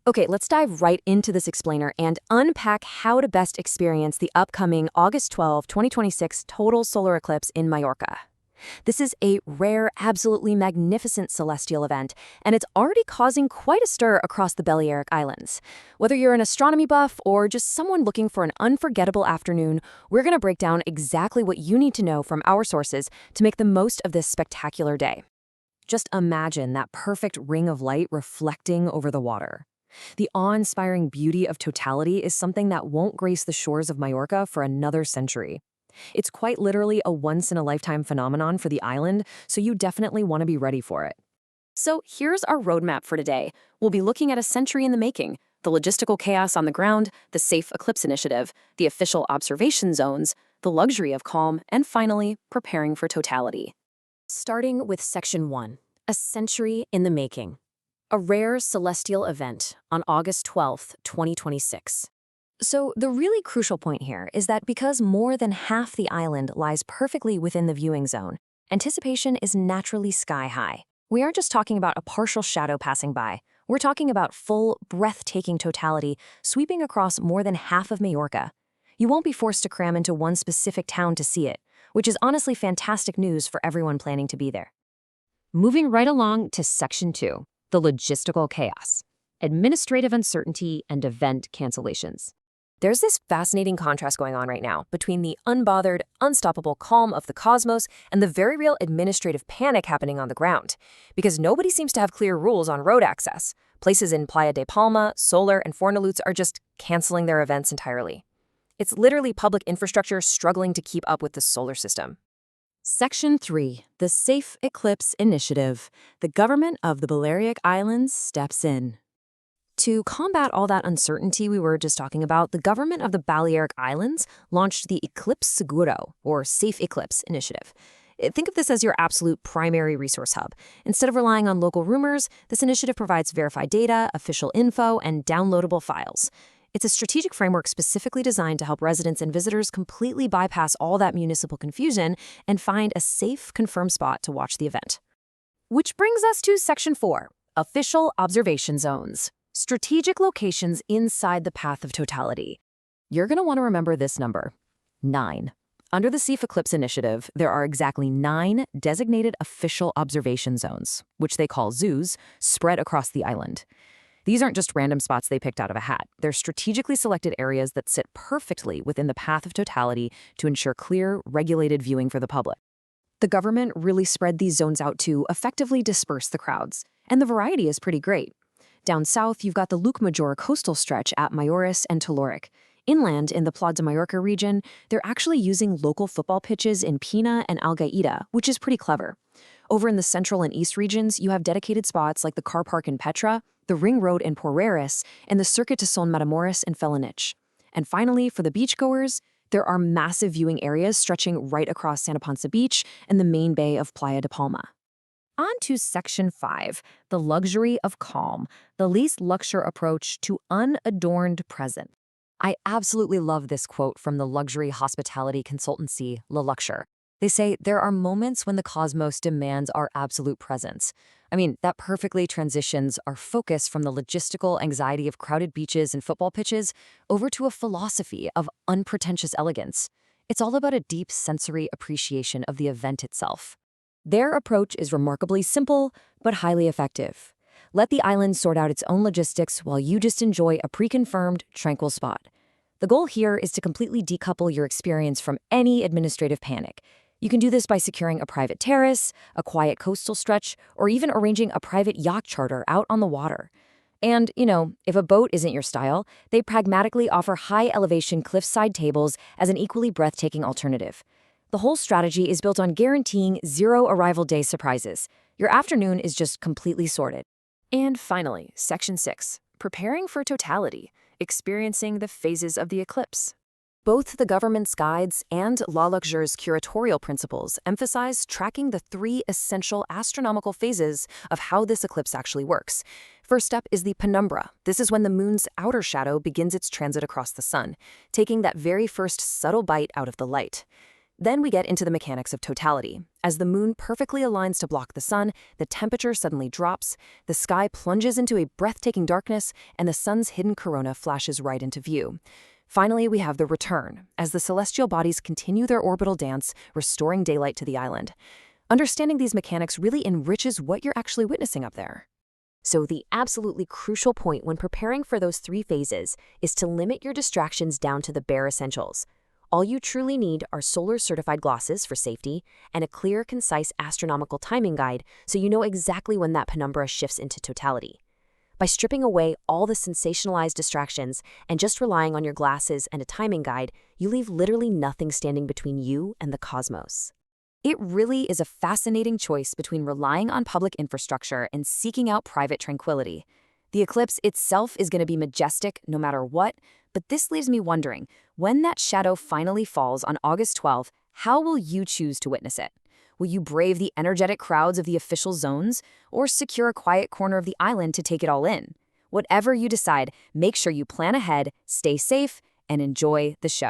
Okay, let's dive right into this explainer and unpack how to best experience the upcoming August 12, 2026 total solar eclipse in Mallorca. This is a rare, absolutely magnificent celestial event, and it's already causing quite a stir across the Balearic Islands. Whether you're an astronomy buff or just someone looking for an unforgettable afternoon, we're going to break down exactly what you need to know from our sources to make the most of this spectacular day. Just imagine that perfect ring of light reflecting over the water. The awe-inspiring beauty of totality is something that won't grace the shores of Mallorca for another century. It's quite literally a once-in-a-lifetime phenomenon for the island, so you definitely want to be ready for it. So here's our roadmap for today. We'll be looking at a century in the making, the logistical chaos on the ground, the Safe Eclipse Initiative, the official observation zones, the luxury of calm, and finally, preparing for totality. Starting with Section 1, a century in the making. A rare celestial event on August 12, 2026. So the really crucial point here is that because more than half the island lies perfectly within the viewing zone, anticipation is naturally sky high. We aren't just talking about a partial shadow passing by. We're talking about full, breathtaking totality sweeping across more than half of Mallorca. You won't be forced to cram into one specific town to see it, which is honestly fantastic news for everyone planning to be there. Moving right along to Section 2, the logistical chaos, administrative uncertainty and event cancellations. There's this fascinating contrast going on right now between the unbothered, unstoppable calm of the cosmos and the very real administrative panic happening on the ground. Because nobody seems to have clear rules on road access. Places in Playa de Palma, Solar, and Fornalutz are just canceling their events entirely. It's literally public infrastructure struggling to keep up with the solar system. Section 3, the Safe Eclipse Initiative. The government of the Balearic Islands steps in. To combat all that uncertainty we were just talking about, the government of the Balearic Islands launched the Eclipse Seguro, or Safe Eclipse Initiative. Think of this as your absolute primary resource hub. Instead of relying on local rumors, this initiative provides verified data, official info, and downloadable files. It's a strategic framework specifically designed to help residents and visitors completely bypass all that municipal confusion and find a safe, confirmed spot to watch the event. Which brings us to Section 4, official observation zones. Strategic locations inside the path of totality. You're going to want to remember this number, 9. Under the Safe Eclipse Initiative, there are exactly 9 designated official observation zones, which they call zoos, spread across the island. These aren't just random spots they picked out of a hat. They're strategically selected areas that sit perfectly within the path of totality to ensure clear, regulated viewing for the public. The government really spread these zones out to effectively disperse the crowds, and the variety is pretty great. Down south, you've got the Luxure coastal stretch at Immerse and Telluric. Inland, in the Playa de Mallorca region, they're actually using local football pitches in Pina and Algaida, which is pretty clever. Over in the central and east regions, you have dedicated spots like the car park in Petra, the ring road in Porreres, and the circuit to Son Matamoros and Felanich. And finally, for the beachgoers, there are massive viewing areas stretching right across Santa Ponsa Beach and the main bay of Playa de Palma. On to Section 5, the luxury of calm, the least luxure approach to unadorned present. I absolutely love this quote from the luxury hospitality consultancy, Luxure. They say, there are moments when the cosmos demands our absolute presence. I mean, that perfectly transitions our focus from the logistical anxiety of crowded beaches and football pitches over to a philosophy of unpretentious elegance. It's all about a deep sensory appreciation of the event itself. Their approach is remarkably simple, but highly effective. Let the island sort out its own logistics while you just enjoy a pre-confirmed, tranquil spot. The goal here is to completely decouple your experience from any administrative panic. You can do this by securing a private terrace, a quiet coastal stretch, or even arranging a private yacht charter out on the water. And, if a boat isn't your style, they pragmatically offer high-elevation cliffside tables as an equally breathtaking alternative. The whole strategy is built on guaranteeing 0 arrival day surprises. Your afternoon is just completely sorted. And finally, Section 6, preparing for totality, experiencing the phases of the eclipse. Both the government's guides and Luxure's curatorial principles emphasize tracking the 3 essential astronomical phases of how this eclipse actually works. First up is the penumbra. This is when the moon's outer shadow begins its transit across the sun, taking that very first subtle bite out of the light. Then we get into the mechanics of totality. As the moon perfectly aligns to block the sun, the temperature suddenly drops, the sky plunges into a breathtaking darkness, and the sun's hidden corona flashes right into view. Finally, we have the return, as the celestial bodies continue their orbital dance, restoring daylight to the island. Understanding these mechanics really enriches what you're actually witnessing up there. So the absolutely crucial point when preparing for those 3 phases is to limit your distractions down to the bare essentials. All you truly need are solar-certified glasses for safety and a clear, concise astronomical timing guide so you know exactly when that penumbra shifts into totality. By stripping away all the sensationalized distractions and just relying on your glasses and a timing guide, you leave literally nothing standing between you and the cosmos. It really is a fascinating choice between relying on public infrastructure and seeking out private tranquility. The eclipse itself is going to be majestic no matter what, but this leaves me wondering, when that shadow finally falls on August 12th, how will you choose to witness it? Will you brave the energetic crowds of the official zones, or secure a quiet corner of the island to take it all in? Whatever you decide, make sure you plan ahead, stay safe, and enjoy the show.